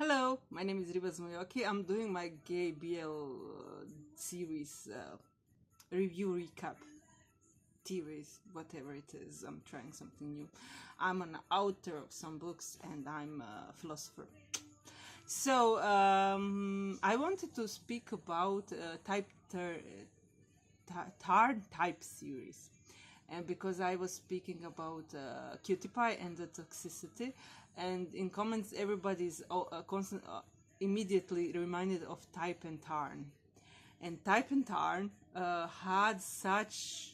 Hello, my name is Ribas Moyoki. I'm doing my gay BL series review recap series, whatever it is. I'm trying something new. I'm an author of some books and I'm a philosopher. So I wanted to speak about TharnType series. And because I was speaking about Cutie Pie and the toxicity, and in comments everybody's immediately reminded of Type and Tarn. And Type and Tarn had such,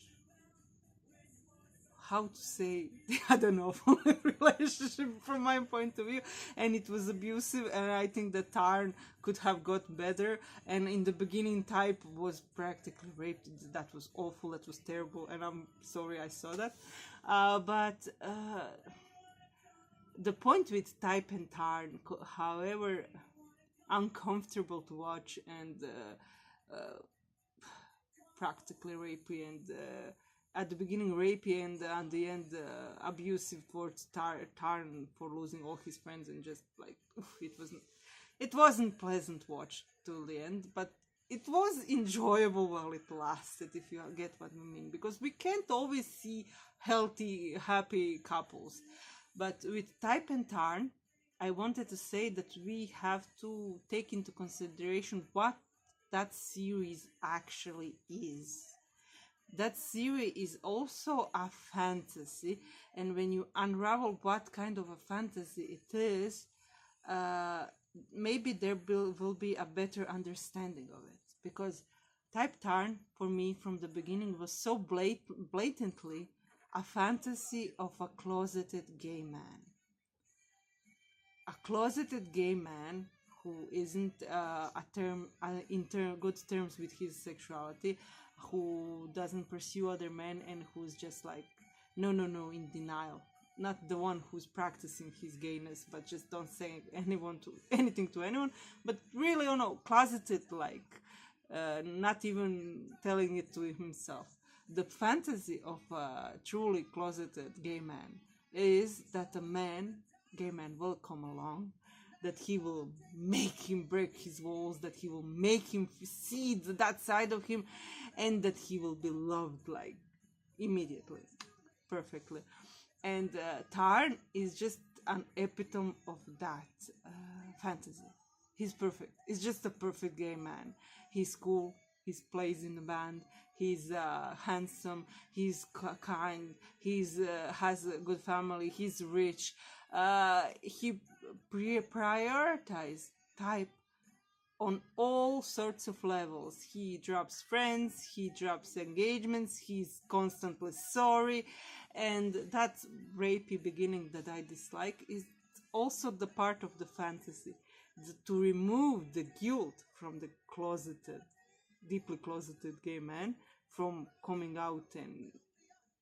how to say, I don't know, relationship from my point of view, and it was abusive, and I think that Tarn could have got better. And in the beginning, Type was practically raped. That was awful, that was terrible, and I'm sorry I saw that. But the point with Type and Tarn, however uncomfortable to watch and practically rapey and at the beginning rapey and at the end abusive towards Tarn for losing all his friends, and just like it wasn't pleasant watch till the end, but it was enjoyable while it lasted, if you get what I mean, because we can't always see healthy, happy couples. But with Type and Tarn, I wanted to say that we have to take into consideration what that series actually is. That series is also a fantasy, and when you unravel what kind of a fantasy it is, maybe there will be a better understanding of it. Because Type Tarn, for me, from the beginning, was so blatantly a fantasy of a closeted gay man. A closeted gay man who isn't good terms with his sexuality, who doesn't pursue other men, and who's just like no, in denial. Not the one who's practicing his gayness, but just don't say anything to anyone. But really, closeted, like not even telling it to himself. The fantasy of a truly closeted gay man is that gay man will come along, that he will make him break his walls, that he will make him see that side of him, and that he will be loved like immediately, perfectly. And Tarn is just an epitome of that fantasy. He's perfect. He's just a perfect gay man. He's cool. He plays in the band. He's handsome. He's kind. He's has a good family. He's rich. He prioritizes Type on all sorts of levels. He drops friends, he drops engagements, he's constantly sorry, and that rapey beginning that I dislike is also the part of the fantasy, to remove the guilt from the deeply closeted gay man from coming out and,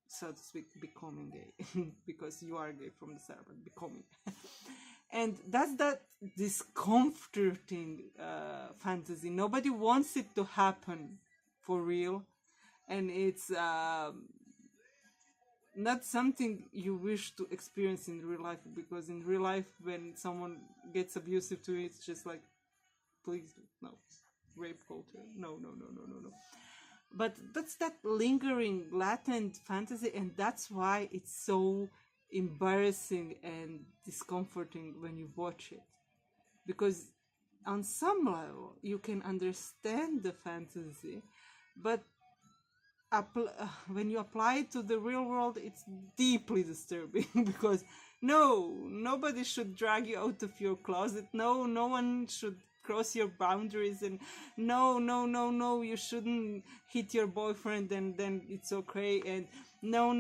so to speak, becoming gay. Because you are gay from the start, but becoming. And that's that discomforting fantasy. Nobody wants it to happen for real, and it's not something you wish to experience in real life, because in real life, when someone gets abusive to you, it's just like, please, no, rape culture, no. But that's that lingering, latent fantasy, and that's why it's so embarrassing and discomforting when you watch it. Because on some level, you can understand the fantasy, but when you apply it to the real world, it's deeply disturbing. Because nobody should drag you out of your closet. No one should cross your boundaries, and no, you shouldn't hit your boyfriend and then it's okay, and no,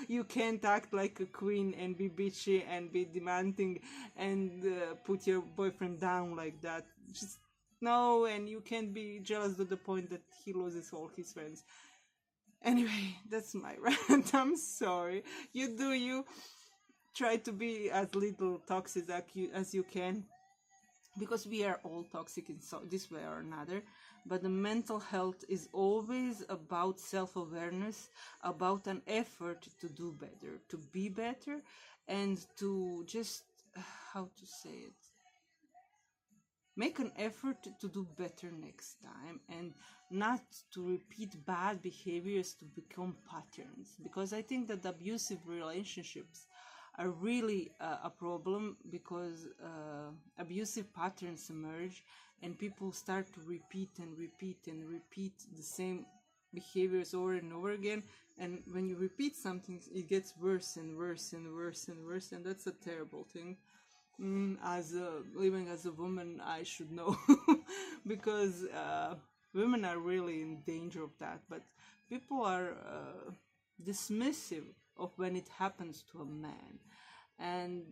you can't act like a queen and be bitchy and be demanding and put your boyfriend down like that. Just no. And you can't be jealous to the point that he loses all his friends. Anyway, that's my rant. I'm sorry. You try to be as little toxic as you can, because we are all toxic in this way or another. But the mental health is always about self-awareness, about an effort to do better, to be better, and to just, how to say it, make an effort to do better next time, and not to repeat bad behaviors to become patterns, because I think that abusive relationships are really a problem, because abusive patterns emerge and people start to repeat and repeat and repeat the same behaviors over and over again, and when you repeat something it gets worse and worse and worse and worse, and that's a terrible thing. As living as a woman, I should know because women are really in danger of that. But people are dismissive of when it happens to a man, and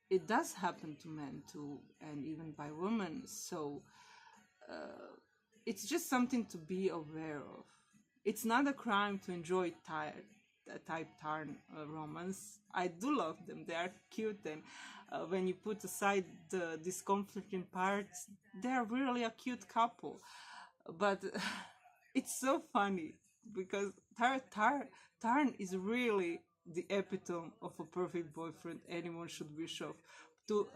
it does happen to men too, and even by women. So it's just something to be aware of. It's not a crime to enjoy type Tarn romance. I do love them. They are cute, and when you put aside the discomforting parts, they are really a cute couple. But it's so funny because Tarn is really the epitome of a perfect boyfriend anyone should wish of. To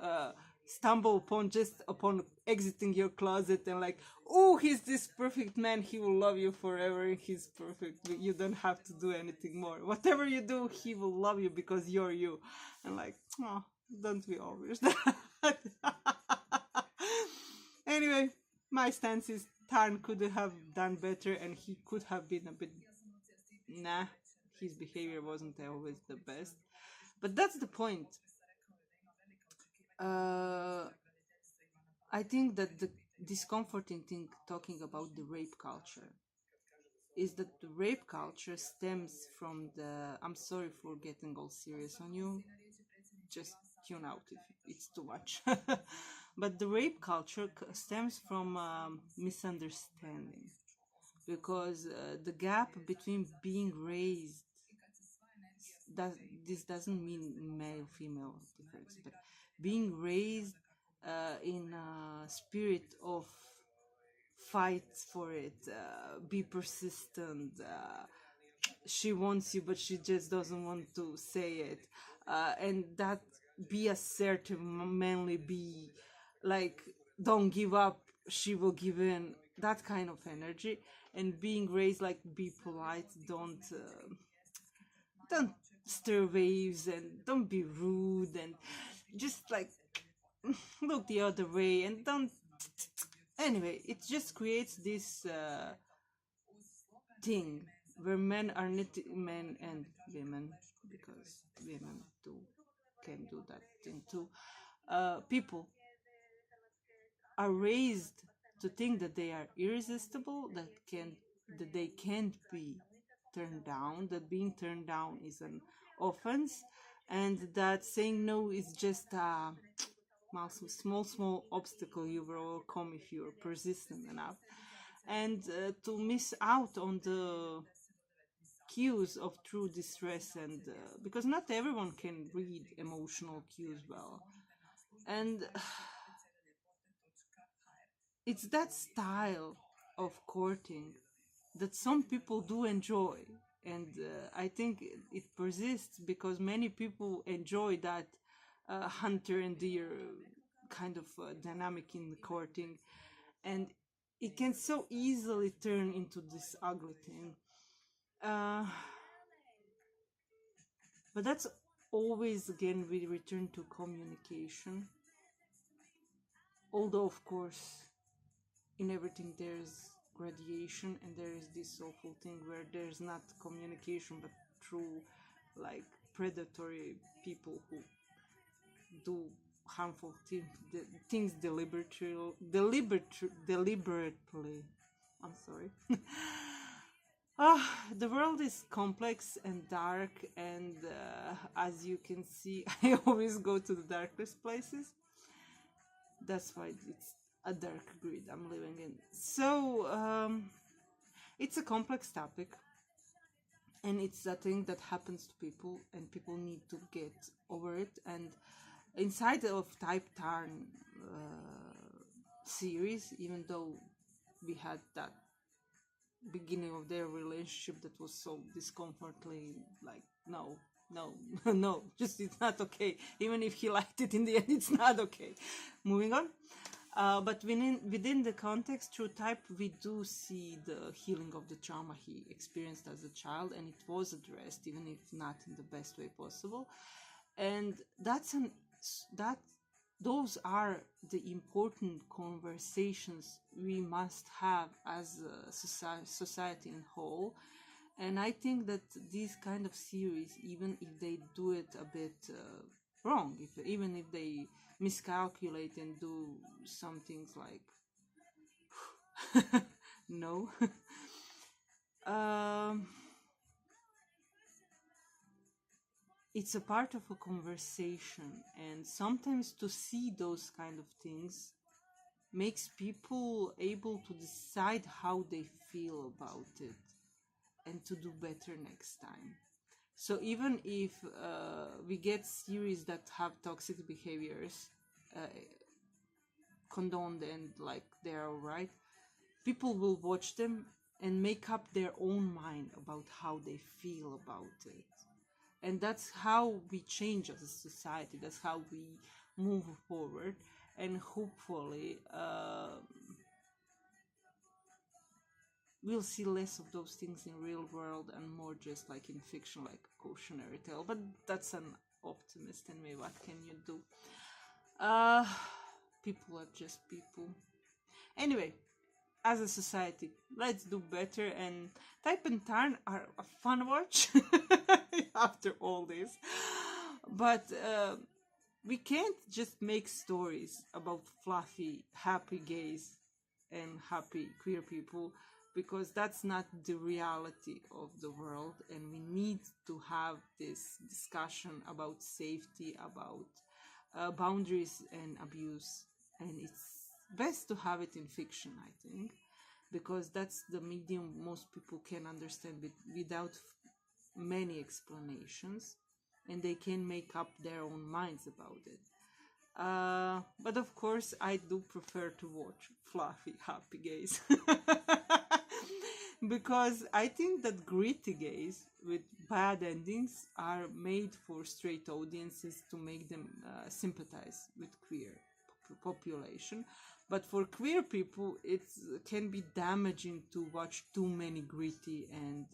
stumble upon just upon exiting your closet and like, oh, he's this perfect man, he will love you forever, he's perfect, you don't have to do anything more, whatever you do he will love you because you're you. And like, oh, don't we all wish that? Anyway, my stance is Tarn could have done better, and he could have been a bit, nah, his behavior wasn't always the best, but that's the point. uh, I think that the discomforting thing talking about the rape culture is that the rape culture stems from the. I'm sorry for getting all serious on you. Just tune out if it's too much. But the rape culture stems from misunderstanding, because the gap between being raised, that this doesn't mean male female difference, but being raised in a spirit of fight for it, be persistent, she wants you but she just doesn't want to say it, and that be assertive, manly, be like, don't give up, she will give in, that kind of energy. And being raised like, be polite, don't stir waves, and don't be rude, and just like look the other way, and don't. Anyway, it just creates this thing where men are not, men and women, because women too can do that thing too. People are raised to think that they are irresistible, that they can't be turned down, that being turned down is an offense, and that saying no is just a small obstacle you will overcome if you're persistent enough. And to miss out on the cues of true distress, and because not everyone can read emotional cues well, and it's that style of courting that some people do enjoy, and I think it persists because many people enjoy that hunter and deer kind of dynamic in courting, and it can so easily turn into this ugly thing. uh, but that's always, again, we return to communication, although of course in everything there's gradation, and there is this awful thing where there's not communication but through like predatory people who do harmful things deliberately. I'm sorry. The world is complex and dark, and as you can see, I always go to the darkest places. That's why it's a dark grid I'm living in. So it's a complex topic, and it's a thing that happens to people, and people need to get over it. And inside of Type Tarn series, even though we had that beginning of their relationship that was so discomfortingly like, no, no, no, just it's not okay. Even if he liked it in the end, it's not okay. Moving on. But within the context through type, we do see the healing of the trauma he experienced as a child, and it was addressed, even if not in the best way possible. And that those are the important conversations we must have as a society in whole. And I think that these kind of series, even if they do it a bit wrong, even if they miscalculate and do some things like no, um, it's a part of a conversation, and sometimes to see those kind of things makes people able to decide how they feel about it and to do better next time. So even if we get series that have toxic behaviors uh, condoned and like they're alright, people will watch them and make up their own mind about how they feel about it. And that's how we change as a society, that's how we move forward, and hopefully we'll see less of those things in real world and more just like in fiction, like a cautionary tale. But that's an optimist in me. What can you do? uh People are just people. Anyway, as a society, let's do better, and Type and Tarn are a fun watch after all this. But we can't just make stories about fluffy, happy gays and happy queer people, because that's not the reality of the world, and we need to have this discussion about safety, about boundaries and abuse, and it's best to have it in fiction, I think, because that's the medium most people can understand without many explanations, and they can make up their own minds about it. But of course, I do prefer to watch fluffy, happy gays. Because I think that gritty gays with bad endings are made for straight audiences to make them sympathize with queer population. But for queer people, it can be damaging to watch too many gritty and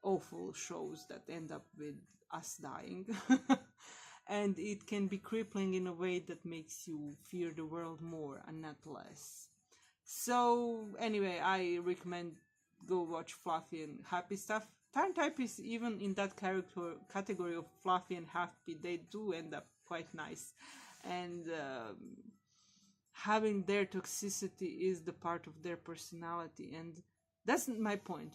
awful shows that end up with us dying. And it can be crippling in a way that makes you fear the world more and not less. So anyway, I recommend go watch fluffy and happy stuff. TharnType is even in that category of fluffy and happy. They do end up quite nice, and having their toxicity is the part of their personality, and that's my point.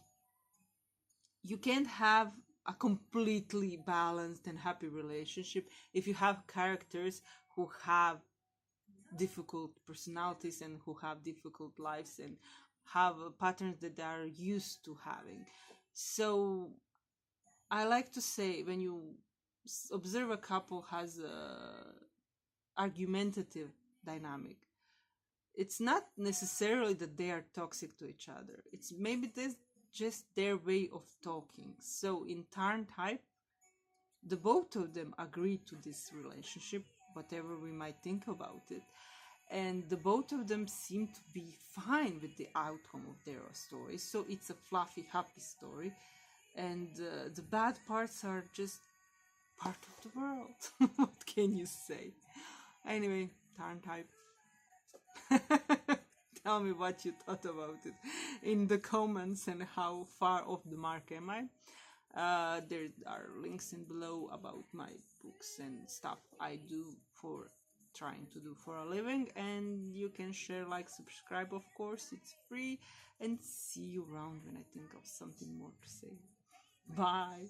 You can't have a completely balanced and happy relationship if you have characters who have difficult personalities and who have difficult lives and have patterns that they are used to having. So I like to say, when you observe a couple has a argumentative dynamic, it's not necessarily that they are toxic to each other. It's maybe this just their way of talking. So in TharnType, the both of them agree to this relationship, whatever we might think about it, and the both of them seem to be fine with the outcome of their story. So it's a fluffy, happy story, and the bad parts are just part of the world. What can you say? Anyway, TharnType. Tell me what you thought about it in the comments, and how far off the mark am I. There are links in below about my books and stuff I do for trying to do for a living, and you can share, like, subscribe, of course, it's free, and see you around when I think of something more to say. Bye.